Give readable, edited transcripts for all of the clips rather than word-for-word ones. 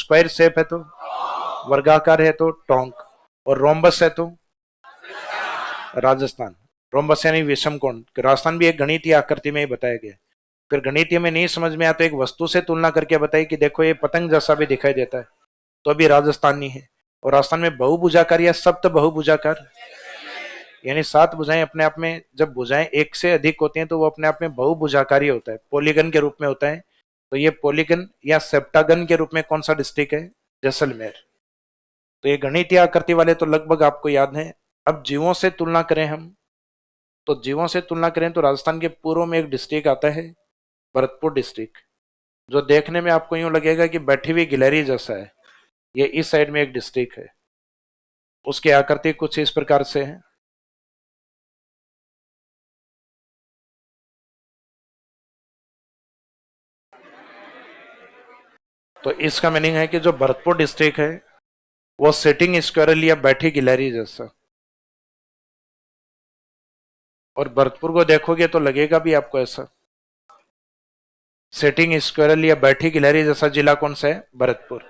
Square shape है तो, वर्गाकार है तो टोंक, और रोम्बस है तो राजस्थान। रोम्बस यानी विषम कोण, राजस्थान भी एक गणितीय आकृति में ही बताया गया। फिर गणितीय में नहीं समझ में आता, एक वस्तु से तुलना करके बताई कि देखो ये पतंग जैसा भी दिखाई देता है, तो अभी राजस्थानी है। और राजस्थान में बहुभुजाकार या सप्त बहुभुजाकार, यानी 7 भुजाएं अपने आप में, जब भुजाएं एक से अधिक होती हैं तो वो अपने आप में बहुभुजाकारी होता है, पॉलीगन के रूप में होता है। तो ये पॉलीगन या सेप्टागन के रूप में कौन सा डिस्ट्रिक्ट है? जैसलमेर। तो ये गणितीय आकृति वाले तो लगभग आपको याद है। अब जीवों से तुलना करें हम, तो जीवों से तुलना करें तो राजस्थान के पूर्व में एक डिस्ट्रिक्ट आता है भरतपुर डिस्ट्रिक्ट, जो देखने में आपको यूं लगेगा कि बैठी हुई गिलहरी जैसा है। ये इस साइड में एक डिस्ट्रिक्ट है, उसकी आकृति कुछ इस प्रकार से है। तो इसका मीनिंग है कि जो भरतपुर डिस्ट्रिक्ट है वो सिटिंग स्क्वायरल या बैठी गिलहरी जैसा। और भरतपुर को देखोगे तो लगेगा भी आपको ऐसा, सिटिंग स्क्वायरल या बैठी गिलहरी जैसा। जिला कौन सा है? भरतपुर।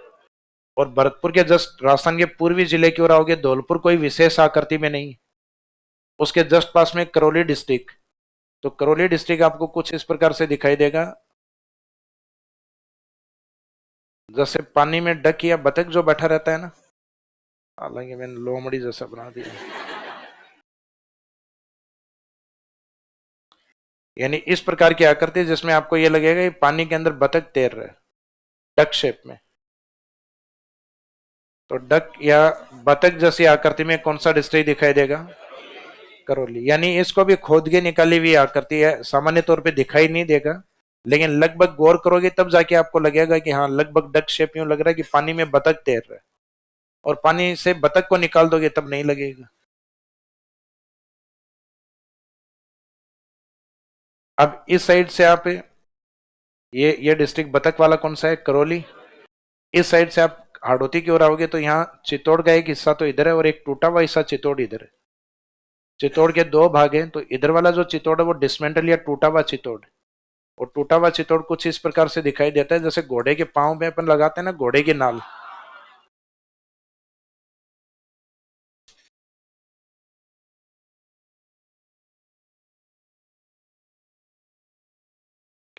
और भरतपुर के जस्ट राजस्थान के पूर्वी जिले की ओर आओगे, धौलपुर कोई विशेष आकृति में नहीं, उसके जस्ट पास में करौली डिस्ट्रिक्ट। तो करौली डिस्ट्रिक्ट आपको कुछ इस प्रकार से दिखाई देगा, जैसे पानी में डक या बतख जो बैठा रहता है ना, हालांकि मैंने लोमड़ी जैसा बना दिया, यानी इस प्रकार की आकृति जिसमें आपको यह लगेगा कि पानी के अंदर बतख तैर रहा है, डक शेप में। तो डक या बतख जैसी आकृति में कौन सा डिस्ट्रिक्ट दिखाई देगा? करौली। यानी इसको भी खोद के निकाली हुई आकृति है, सामान्य तौर पे दिखाई नहीं देगा, लेकिन लगभग गौर करोगे तब जाके आपको लगेगा कि हाँ लगभग डक शेप यूं लग रहा है कि पानी में बतख तैर रहा है। और पानी से बतख को निकाल दोगे तब नहीं लगेगा। अब इस साइड से आप ये डिस्ट्रिक्ट बतख वाला कौन सा है? करौली। इस साइड से आप हाड़ौती की ओर आओगे तो यहाँ चित्तौड़ का एक हिस्सा तो इधर है और एक टूटा हुआ हिस्सा चित्तौड़ इधर है। चित्तौड़ के 2 भाग हैं, तो इधर वाला जो चित्तौड़ है वो डिसमेंटल या टूटा हुआ चित्तौड़, और टूटा हुआ चित्तौड़ कुछ इस प्रकार से दिखाई देता है जैसे घोड़े के पांव में अपन लगाते हैं ना घोड़े की नाल।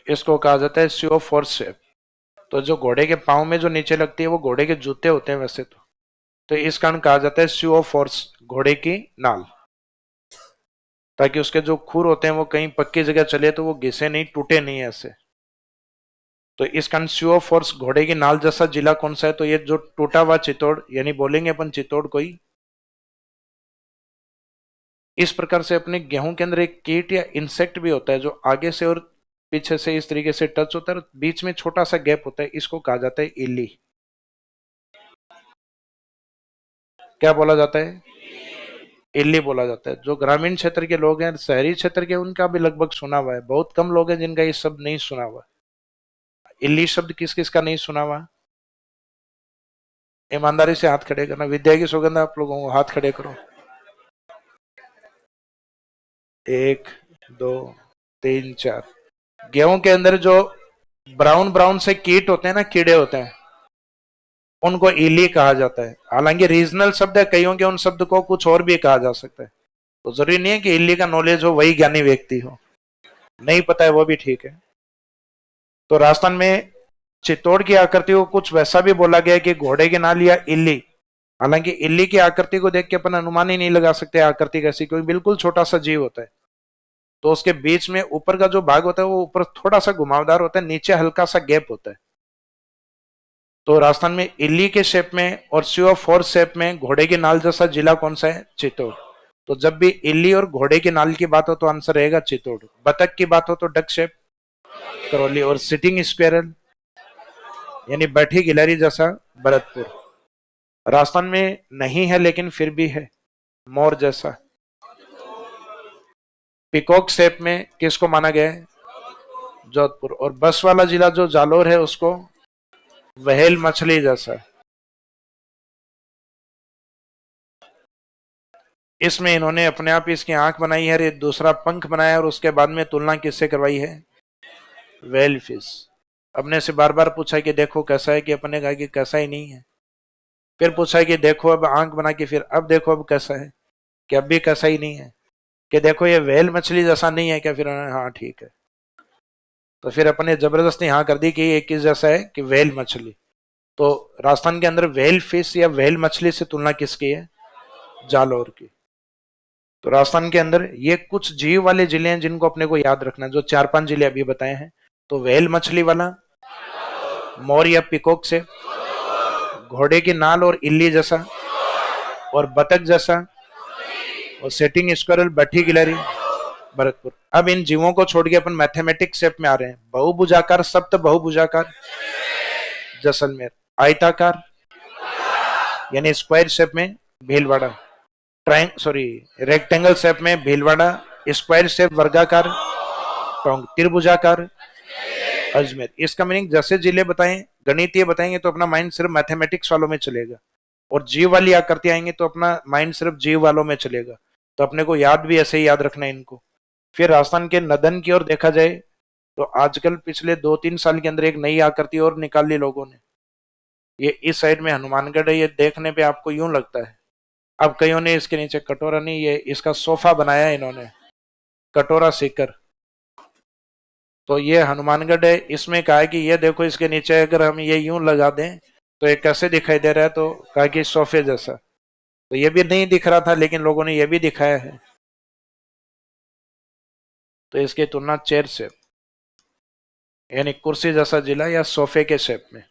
इसको कहा जाता है सी ऑफ फोर्स शेप। तो जो घोड़े के पांव में जो नीचे लगती है वो घोड़े के जूते होते हैं वैसे तो इस कारण कहा जाता है सी ऑफ फोर्स, घोड़े की नाल, ताकि उसके जो खुर होते हैं वो कहीं पक्की जगह चले तो वो घिसे नहीं, टूटे नहीं ऐसे। तो इस कारण सी ऑफ फोर्स, घोड़े की नाल जैसा जिला कौन सा है? तो ये जो टूटा हुआ चित्तौड़, यानी बोलेंगे अपन चित्तौड़ कोई। इस प्रकार से अपने गेहूं के अंदर एक कीट या इंसेक्ट भी होता है जो आगे से और पीछे से इस तरीके से टच होता है, बीच में छोटा सा गैप होता है, इसको कहा जाता है इल्ली। क्या बोला जाता है? इल्ली बोला जाता है। जो ग्रामीण क्षेत्र के लोग हैं, शहरी क्षेत्र के, उनका भी लगभग सुना हुआ है। बहुत कम लोग हैं जिनका ये शब्द नहीं सुना हुआ। इल्ली शब्द किस किस का नहीं सुना हुआ? ईमानदारी से हाथ खड़े करना, विद्या की सुगंध आप लोगों को, हाथ खड़े करो। 1 2 3 4। गेहूं के अंदर जो ब्राउन ब्राउन से कीट होते हैं ना, कीड़े होते हैं, उनको इली कहा जाता है। हालांकि रीजनल शब्द है, कईयों के उन शब्द को कुछ और भी कहा जा सकता है, तो जरूरी नहीं है कि इल्ली का नॉलेज हो वही ज्ञानी व्यक्ति हो, नहीं पता है वो भी ठीक है। तो राजस्थान में चित्तौड़ की आकृति को कुछ वैसा भी बोला गया कि घोड़े की नाल या इल्ली। हालांकि इल्ली की आकृति को देख के अपन अनुमान ही नहीं लगा सकते आकृति कैसी, क्योंकि बिल्कुल छोटा सा जीव होता है। तो उसके बीच में ऊपर का जो भाग होता है वो ऊपर थोड़ा सा घुमावदार होता है, नीचे हल्का सा गैप होता है। तो राजस्थान में इल्ली के शेप में और सी ऑफ फोर्स शेप में घोड़े की नाल जैसा जिला कौन सा है? चित्तौड़। तो जब भी इल्ली और घोड़े की नाल की बात हो तो आंसर रहेगा चित्तौड़। बतख की बात हो तो डक शेप, करौली। और सिटिंग स्क्वेरल यानी बैठी गिलहरी जैसा, भरतपुर। राजस्थान में नहीं है लेकिन फिर भी है, मोर जैसा। पिकॉक शेप में किसको माना गया है? जोधपुर। और बस वाला जिला जो जालोर है उसको व्हेल मछली जैसा। इसमें इन्होंने अपने आप इसकी आंख बनाई है, ये दूसरा पंख बनाया और उसके बाद में तुलना किससे करवाई है? Whale fish. अपने से बार बार पूछा कि देखो कैसा है, कि अपने कहा कि कैसा ही नहीं है। फिर पूछा कि देखो अब आंख बना के, फिर अब देखो अब कैसा है, कि अब भी कैसा ही नहीं है। कि देखो ये व्हेल मछली जैसा नहीं है क्या, फिर उन्होंने हाँ ठीक है। तो फिर अपने जबरदस्ती हाँ कर दी कि ये किस जैसा है, कि व्हेल मछली। तो राजस्थान के अंदर व्हेल फिश या व्हेल मछली से तुलना किसकी है, जालौर की। तो राजस्थान के अंदर ये कुछ जीव वाले जिले हैं जिनको अपने को याद रखना है, जो 4-5 जिले अभी बताए हैं। तो व्हेल मछली वाला, मोर या पिकॉक से, घोड़े की नाल और इल्ली जैसा, और बतख जैसा, और सेटिंग स्क्वायरल, बैठी गिलहरी, भरतपुर। अब इन जीवों को छोड़ के अपन मैथमेटिक्स शेप में आ रहे हैं। बहुभुजाकार, सप्त बहुभुजाकार, जैसलमेर। आयताकार यानी स्क्वायर शेप में भीलवाड़ा। रेक्टेंगल शेप में भीलवाड़ा। स्क्वायर शेप वर्गाकार टोंक। त्रिभुजाकार अजमेर। इसका मीनिंग जैसे जिले बताएं, गणितीय बताएंगे तो अपना माइंड सिर्फ मैथमेटिक्स वालों में चलेगा, और जीव वाली आकृति आएंगे तो अपना माइंड सिर्फ जीव वालों में चलेगा। तो अपने को याद भी ऐसे ही याद रखना है इनको। फिर राजस्थान के नदन की ओर देखा जाए तो आजकल पिछले 2-3 साल के अंदर एक नई आकृति और निकाल ली लोगों ने। ये इस साइड में हनुमानगढ़ है, ये देखने पे आपको यूं लगता है। अब कईयों ने इसके नीचे कटोरा नहीं, ये इसका सोफा बनाया इन्होंने, कटोरा सीकर। तो ये हनुमानगढ़ है, इसमें कहा है कि ये देखो इसके नीचे अगर हम ये यूं लगा दें तो ये कैसे दिखाई दे रहा है, तो कहा कि सोफे जैसा। तो ये भी नहीं दिख रहा था, लेकिन लोगों ने ये भी दिखाया है। तो इसकी तुलना चेयर से, यानी कुर्सी जैसा जिला या सोफे के शेप में।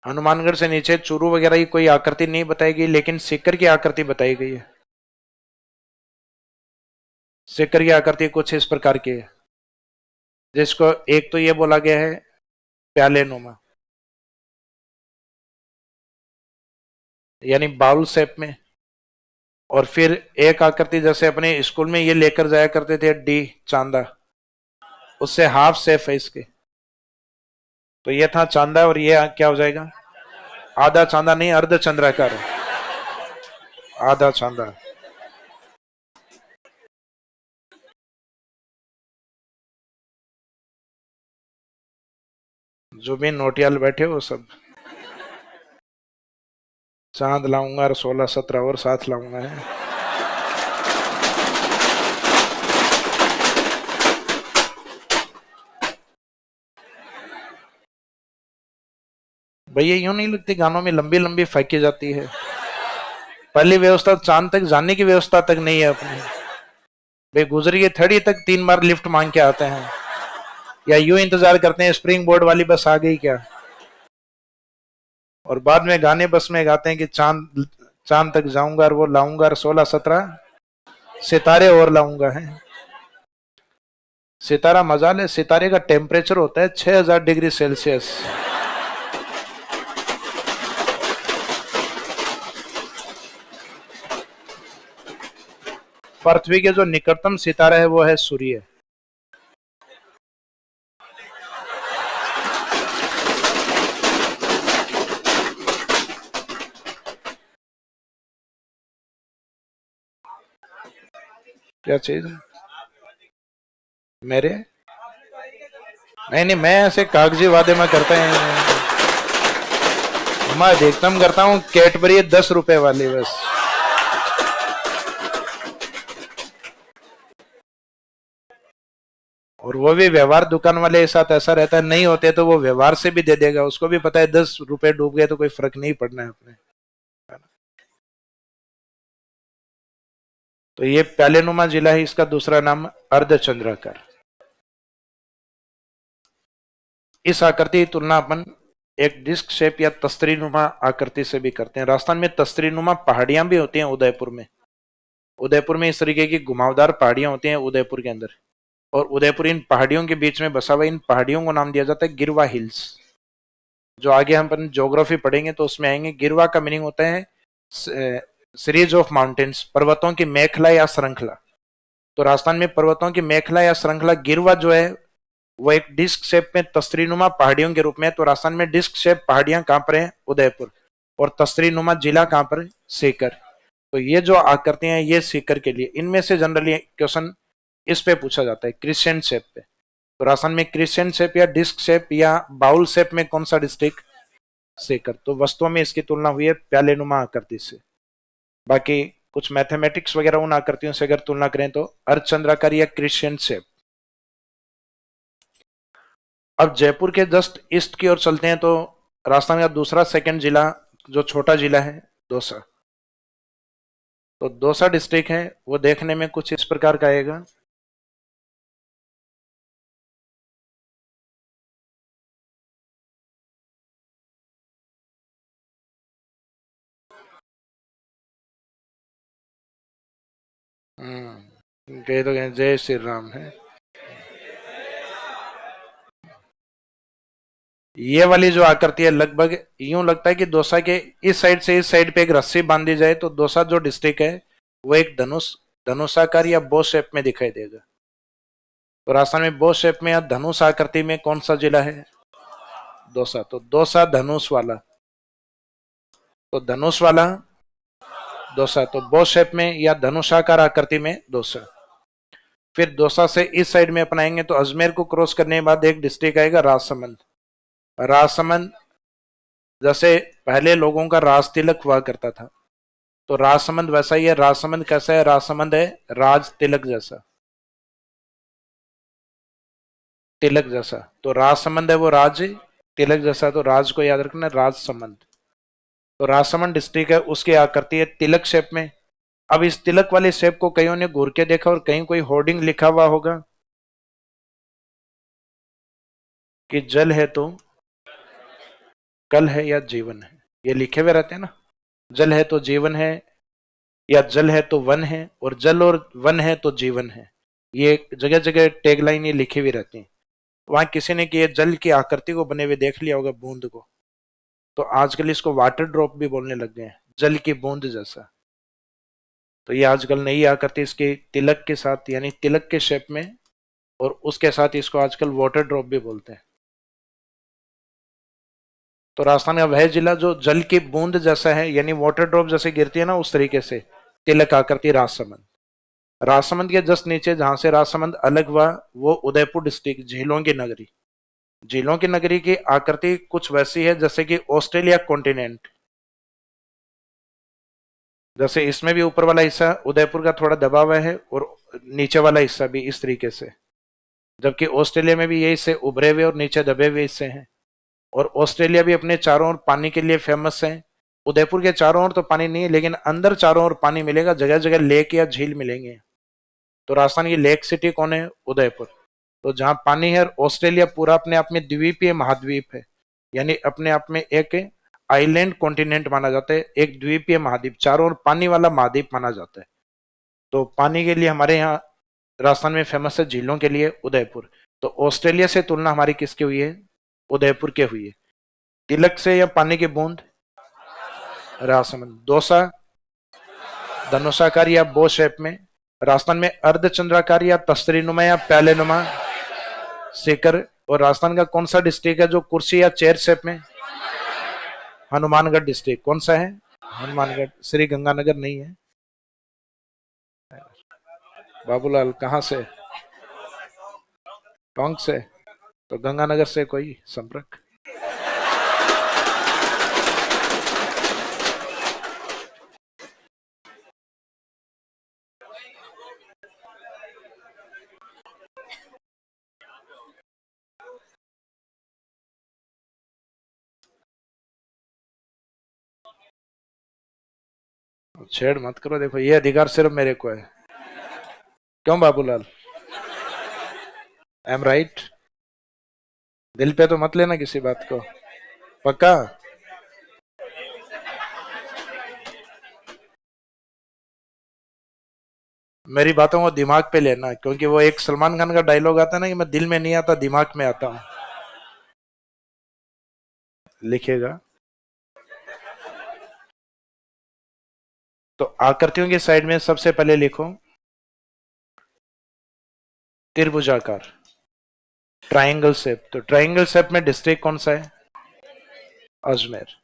हनुमानगढ़ से नीचे चूरू वगैरह की कोई आकृति नहीं बताई गई, लेकिन सीकर की आकृति बताई गई है। सीकर की आकृति कुछ इस प्रकार की है, जिसको एक तो ये बोला गया है प्याले नुमा, यानी बाउल शेप में। और फिर एक आकृति जैसे अपने स्कूल में ये लेकर जाया करते थे डी चांदा, उससे हाफ शेप है इसके। तो ये था चांदा, और ये क्या हो जाएगा, आधा चांदा नहीं, अर्ध चंद्राकार, आधा चांदा। जो भी नोटियाल बैठे वो सब, चांद लाऊंगा और 16-17 और साथ लाऊंगा है। भैया यूं नहीं लगती गानों में लंबी लंबी फेंकी जाती है। पहली व्यवस्था चांद तक जाने की व्यवस्था तक नहीं है अपनी। भाई गुजरी की थड़ी तक 3 बार लिफ्ट मांग के आते हैं, या यूं इंतजार करते हैं स्प्रिंग बोर्ड वाली बस आ गई क्या, और बाद में गाने बस में गाते हैं कि चांद चांद तक जाऊंगा और वो लाऊंगा और 16-17 सितारे और लाऊंगा है। सितारा मजाल है, सितारे का टेम्परेचर होता है 6000 डिग्री सेल्सियस। पृथ्वी के जो निकटतम सितारा है वो है सूर्य। क्या चीज मेरे, नहीं नहीं, मैं ऐसे कागजी वादे में करता है, मैं अधिकतम करता हूँ कैडबरी 10 रुपए वाली बस। और वो भी व्यवहार दुकान वाले के साथ ऐसा रहता है, नहीं होते तो वो व्यवहार से भी दे देगा, उसको भी पता है 10 रुपए डूब गए तो कोई फर्क नहीं पड़ना है अपने। तो ये प्यालेनुमा जिला है, इसका दूसरा नाम अर्धचंद्राकार। इस आकृति की तुलना अपन एक डिस्क शेप या तस्तरीनुमा आकृति से भी करते हैं। राजस्थान में तस्तरीनुमा पहाड़ियां भी होती हैं उदयपुर में। उदयपुर में इस तरीके की घुमावदार पहाड़ियां होती हैं उदयपुर के अंदर, और उदयपुर इन पहाड़ियों के बीच में बसा हुआ। इन पहाड़ियों को नाम दिया जाता है गिरवा हिल्स। जो आगे हम अपन ज्योग्राफी पढ़ेंगे तो उसमें आएंगे। गिरवा का मीनिंग होता है सीरीज ऑफ माउंटेन्स, पर्वतों की मेखला या श्रृंखला। तो राजस्थान में पर्वतों की मेखला या श्रृंखला गिरवा जो है वो एक डिस्क शेप में तस्तरीनुमा पहाड़ियों के रूप में है। तो राजस्थान में डिस्क शेप पहाड़ियां कहां पर है, उदयपुर, और तस्तरीनुमा जिला कहां पर है, सीकर। तो ये जो आकृतियां हैं ये सीकर के लिए। इनमें से जनरली क्वेश्चन इस पे पूछा जाता है, क्रिसेंट शेप पे। तो राजस्थान में क्रिसेंट शेप या डिस्क शेप या बाउल शेप में कौन सा डिस्ट्रिक्ट? सीकर। तो वस्तुओं में इसकी तुलना हुई है प्यालेनुमा आकृति से। बाकी कुछ मैथमेटिक्स वगैरह उन आकृतियों से अगर तुलना करें तो अर्धचंद्राकार या क्रिसेंट शेप। अब जयपुर के जस्ट ईस्ट की ओर चलते हैं तो राजस्थान का दूसरा सेकंड जिला जो छोटा जिला है, दौसा। तो दौसा डिस्ट्रिक्ट है वो देखने में कुछ इस प्रकार का आएगा। कह तो जय श्री राम है। ये वाली जो आकृति है लगभग यूं लगता है कि दौसा के इस साइड से इस साइड पे एक रस्सी बांधी जाए तो दौसा जो डिस्ट्रिक्ट है वो एक धनुषाकार या बो शेप में दिखाई देगा। तो राजस्थान में बो शेप में या धनुष आकृति में कौन सा जिला है? दौसा। तो दौसा धनुष वाला। तो धनुष वाला दौसा। तो बो शेप में या धनुषाकार आकृति में दौसा। फिर दौसा से इस साइड में अपनाएंगे तो अजमेर को क्रॉस करने के बाद एक डिस्ट्रिक्ट आएगा राजसमंद। राजसमंद जैसे पहले लोगों का राज तिलक हुआ करता था, तो राजसमंद वैसा ही है। राजसमंद कैसा है? राजसमंद है राज तिलक जैसा, तिलक जैसा। तो राजसमंद है वो राज तिलक जैसा, तो राज को याद रखना, राजसमंद। तो राजसमंद डिस्ट्रिक्ट है, उसकी आकृति है तिलक शेप में। अब इस तिलक वाले शेप को कईयों ने घूर के देखा और कहीं कोई होर्डिंग लिखा हुआ होगा कि जल है तो कल है या जीवन है, ये लिखे हुए रहते हैं ना। जल है तो जीवन है, या जल है तो वन है, और जल और वन है तो जीवन है। ये जगह जगह टैगलाइन ये लिखी हुई रहती है। वहां किसी ने कि ये जल की आकृति को बने हुए देख लिया होगा, बूंद को, तो आजकल इसको वाटर ड्रॉप भी बोलने लग गए हैं, जल की बूंद जैसा। तो ये आजकल नई आकृति इसके तिलक के साथ यानी तिलक के शेप में, और उसके साथ इसको आजकल वाटर ड्रॉप भी बोलते हैं। तो राजस्थान का वह जिला जो जल की बूंद जैसा है यानी वाटर ड्रॉप जैसे गिरती है ना उस तरीके से तिलक आकृति, राजसमंद। राजसमंद के जस्ट नीचे जहां से राजसमंद अलग हुआ वो उदयपुर डिस्ट्रिक्ट, झीलों की नगरी। झीलों की नगरी की आकृति कुछ वैसी है जैसे कि ऑस्ट्रेलिया कॉन्टिनेंट। जैसे इसमें भी ऊपर वाला हिस्सा उदयपुर का थोड़ा दबा हुआ है और नीचे वाला हिस्सा भी इस तरीके से, जबकि ऑस्ट्रेलिया में भी ये हिस्से उभरे हुए और नीचे दबे हुए हिस्से हैं। और ऑस्ट्रेलिया भी अपने चारों ओर पानी के लिए फेमस है। उदयपुर के चारों ओर तो पानी नहीं है लेकिन अंदर चारों ओर पानी मिलेगा, जगह जगह लेक या झील मिलेंगे। तो राजस्थान की लेक सिटी कौन है? उदयपुर। तो जहां पानी है, ऑस्ट्रेलिया पूरा अपने आप में द्वीपीय महाद्वीप है, यानी अपने आप में एक आइलैंड कॉन्टिनेंट माना जाता है, एक द्वीपीय महाद्वीप, चारों ओर पानी वाला महाद्वीप माना जाता है। तो पानी के लिए हमारे यहाँ राजस्थान में फेमस है, झीलों के लिए उदयपुर। तो ऑस्ट्रेलिया से तुलना हमारी किसकी हुई है? उदयपुर के हुई है। तिलक से या पानी की बूंद? राजसमंद। दौसा धनुषाकार या बो शेप में। राजस्थान में अर्धचंद्राकार या तस्तरीनुमा या प्यालेनुमा, सीकर। और राजस्थान का कौन सा डिस्ट्रिक्ट है जो कुर्सी या चेयर शेप में? हनुमानगढ़ डिस्ट्रिक्ट। कौन सा है? हनुमानगढ़। श्री गंगानगर नहीं है। बाबूलाल कहाँ से? टोंक से। तो गंगानगर से कोई संपर्क? छेड़ मत करो, देखो ये अधिकार सिर्फ मेरे को है। क्यों बाबूलाल? I am right? दिल पे तो मत लेना किसी बात को, पक्का? मेरी बातों को दिमाग पे लेना, क्योंकि वो एक सलमान खान का डायलॉग आता है ना कि मैं दिल में नहीं आता दिमाग में आता हूं। लिखेगा तो आकृतियों की साइड में सबसे पहले लिखो त्रिभुजाकार, ट्रायंगल शेप। तो ट्रायंगल शेप में डिस्ट्रिक्ट कौन सा है? अजमेर।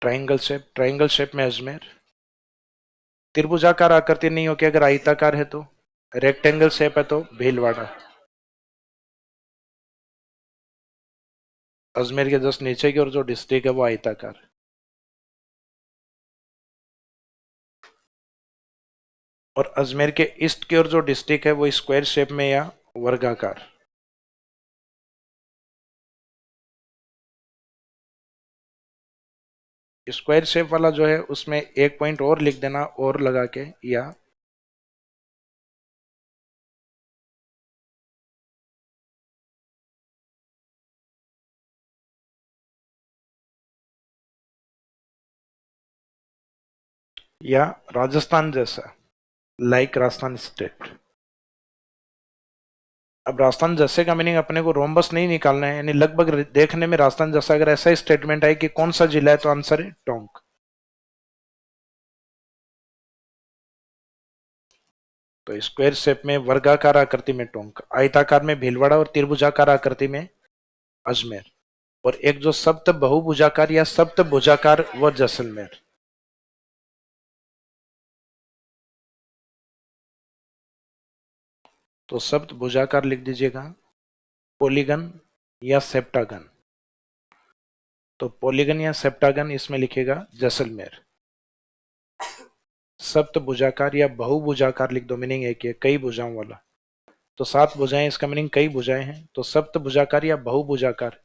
ट्राइंगल शेप में अजमेर। त्रिभुजाकार आकृति नहीं हो कि अगर आयताकार है तो, रेक्टेंगल शेप है तो भीलवाड़ा। अजमेर के जस्ट नीचे की ओर जो डिस्ट्रिक्ट है वो आयताकार। और अजमेर के ईस्ट की ओर जो डिस्ट्रिक्ट है वो स्क्वायर शेप में या वर्गाकार। स्क्वायर शेप वाला जो है उसमें एक पॉइंट और लिख देना, और लगा के, या राजस्थान जैसा, लाइक राजस्थान स्टेट। अब राजस्थान जैसे का मीनिंग अपने को रोम्बस नहीं निकालना है, यानी लगभग देखने में राजस्थान जैसा अगर ऐसा स्टेटमेंट है कि कौन सा जिला है तो आंसर है टोंक। तो स्क्वायर शेप में वर्गाकार आकृति में टोंक, आयताकार में भीलवाड़ा और त्रिभुजाकार आकृति में अजमेर, और एक जो सप्त बहुभुजाकार या सप्त भुजाकार वो जैसलमेर। तो सप्त भुजाकार लिख दीजिएगा, पॉलीगन या सेप्टागन। तो पॉलीगन या सेप्टागन इसमें लिखेगा जैसलमेर। सप्त भुजाकार या बहुभुजाकार लिख दो, मीनिंग एक है कई भुजाओं वाला। तो 7 भुजाएं, इसका मीनिंग कई भुजाएं हैं, तो सप्त भुजाकार या बहुभुजाकार।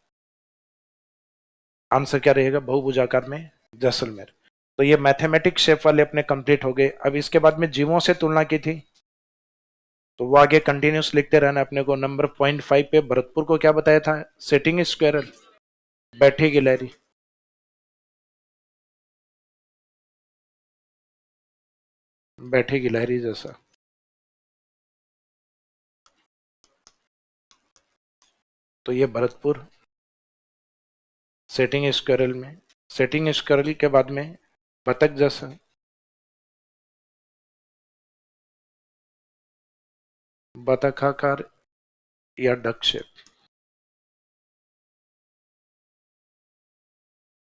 आंसर क्या रहेगा बहुभुजाकार में जैसलमेर। तो ये मैथमेटिक्स शेप वाले अपने कंप्लीट हो गए। अब इसके बाद में जीवों से तुलना की थी, तो वो आगे कंटिन्यूस लिखते रहना अपने को। नंबर 0.5 पे भरतपुर को क्या बताया था, सिटिंग स्क्वेरल, बैठी गिलहरी। बैठी गिलहरी जैसा। तो ये भरतपुर सेटिंग स्क्वेरल में, सेटिंग स्क्वेरल के बाद में बतख जैसा, बतखाकार या डक शेप।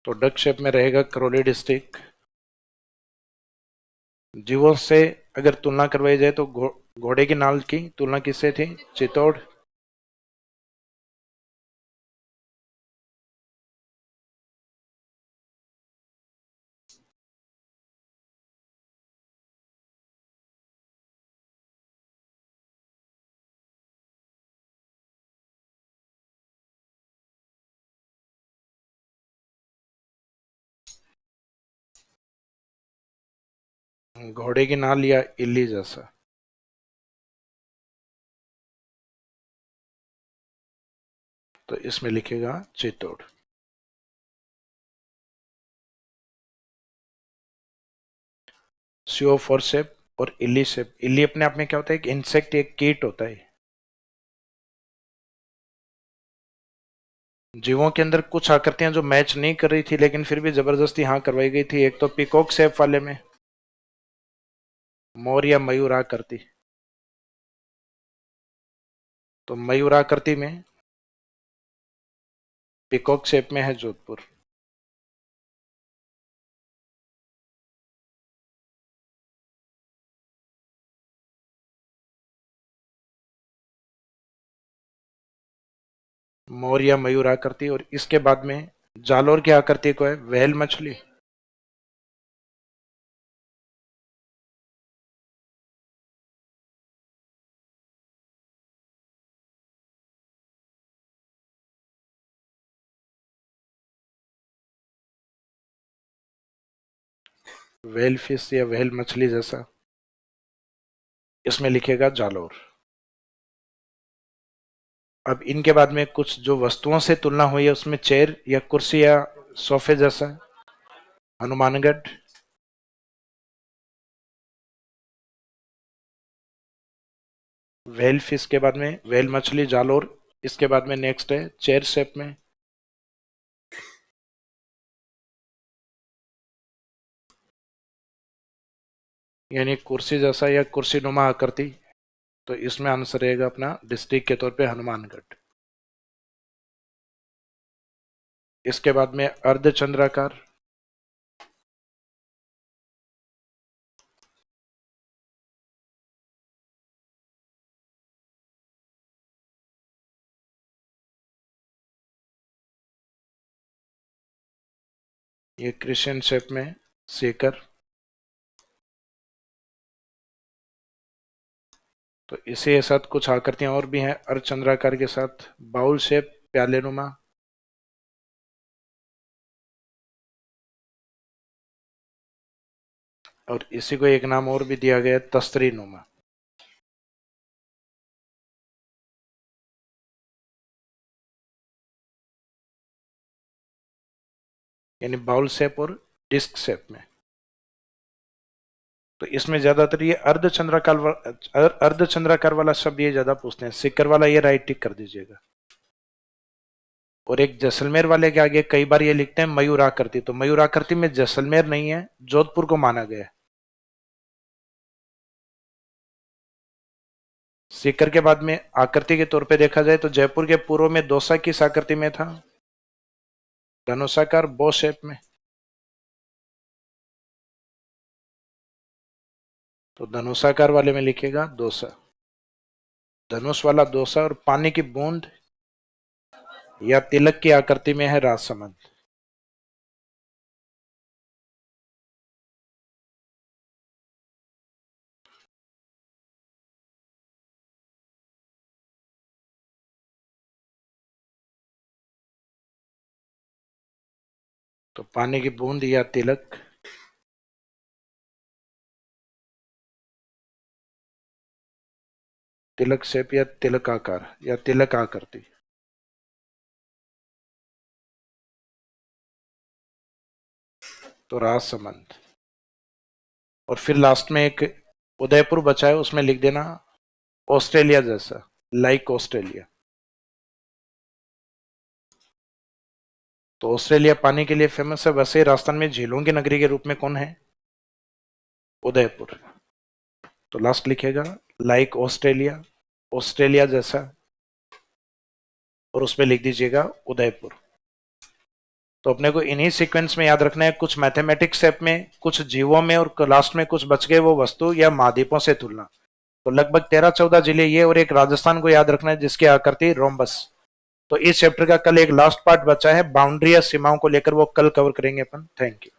तो डक शेप में रहेगा करौली डिस्ट्रिक्ट। जीवों से अगर तुलना करवाई जाए तो घोड़े की नाल की तुलना किससे थी, चित्तौड़। घोड़े की नाल या इल्ली जैसा। तो इसमें लिखेगा चित्तौड़। सीओ फोर शेप और इल्ली शेप। इल्ली अपने आप में क्या होता है, एक इंसेक्ट, एक कीट होता है। जीवों के अंदर कुछ आकृतियां जो मैच नहीं कर रही थी लेकिन फिर भी जबरदस्ती हाँ करवाई गई थी। एक तो पिकॉक शेप वाले में मोर या मयूर आकृति। तो मयूर आकृति में पिकॉक शेप में है जोधपुर। मोर या मयूर आकृति। और इसके बाद में जालोर की आकृति को है व्हेल मछली। व्हेल फिश या व्हेल मछली जैसा, इसमें लिखेगा जालोर। अब इनके बाद में कुछ जो वस्तुओं से तुलना हुई है उसमें चेयर या कुर्सी या सोफे जैसा, हनुमानगढ़। व्हेल फिश के बाद में व्हेल मछली जालोर। इसके बाद में नेक्स्ट है चेयर शेप में, यानी कुर्सी जैसा या कुर्सी नुमा आकृति। तो इसमें आंसर रहेगा अपना डिस्ट्रिक्ट के तौर पे हनुमानगढ़। इसके बाद में अर्धचंद्राकार, ये क्रिश्चियन शेप में सीकर। तो इसी के साथ कुछ आकृतियां और भी हैं अर्धचंद्राकार के साथ। बाउल शेप, प्याले नुमा। और इसी को एक नाम और भी दिया गया है, तस्तरी नुमा। यानी बाउल शेप और डिस्क शेप में। तो इसमें ज्यादातर ये अर्धचंद्राकार वाला शब्द ये ज्यादा पूछते हैं। सिक्कर वाला ये राइट टिक कर दीजिएगा। और एक जैसलमेर वाले के आगे कई बार ये लिखते हैं मयूर आकृति, तो मयूर आकृति में जैसलमेर नहीं है, जोधपुर को माना गया है। सीकर के बाद में आकृति के तौर पे देखा जाए तो जयपुर के पूर्व में दौसा किस आकृति में था? धनुषाकार, बो शेप में। तो धनुषाकार वाले में लिखेगा दौसा। धनुष वाला दौसा। और पानी की बूंद या तिलक की आकृति में है राजसमंद। तो पानी की बूंद या तिलक, तिलक शेप या तिलक आकार या तिलक आकृति। तो राजसमंद। और फिर लास्ट में एक उदयपुर बचा है, उसमें लिख देना ऑस्ट्रेलिया जैसा, लाइक ऑस्ट्रेलिया। तो ऑस्ट्रेलिया पानी के लिए फेमस है, वैसे राजस्थान में झीलों की नगरी के रूप में कौन है? उदयपुर। तो लास्ट लिखेगा लाइक ऑस्ट्रेलिया, ऑस्ट्रेलिया जैसा, और उसमें लिख दीजिएगा उदयपुर। तो अपने को इन्हीं सीक्वेंस में याद रखना है, कुछ मैथमेटिक्स स्टेप में, कुछ जीवों में, और लास्ट में कुछ बच गए वो वस्तु या महाद्वीपों से तुलना। तो लगभग 13-14 जिले ये, और एक राजस्थान को याद रखना है जिसकी आकृति रोम्बस। तो इस चैप्टर का कल एक लास्ट पार्ट बचा है, बाउंड्री या सीमाओं को लेकर, वो कल कवर करेंगे अपन। Thank you.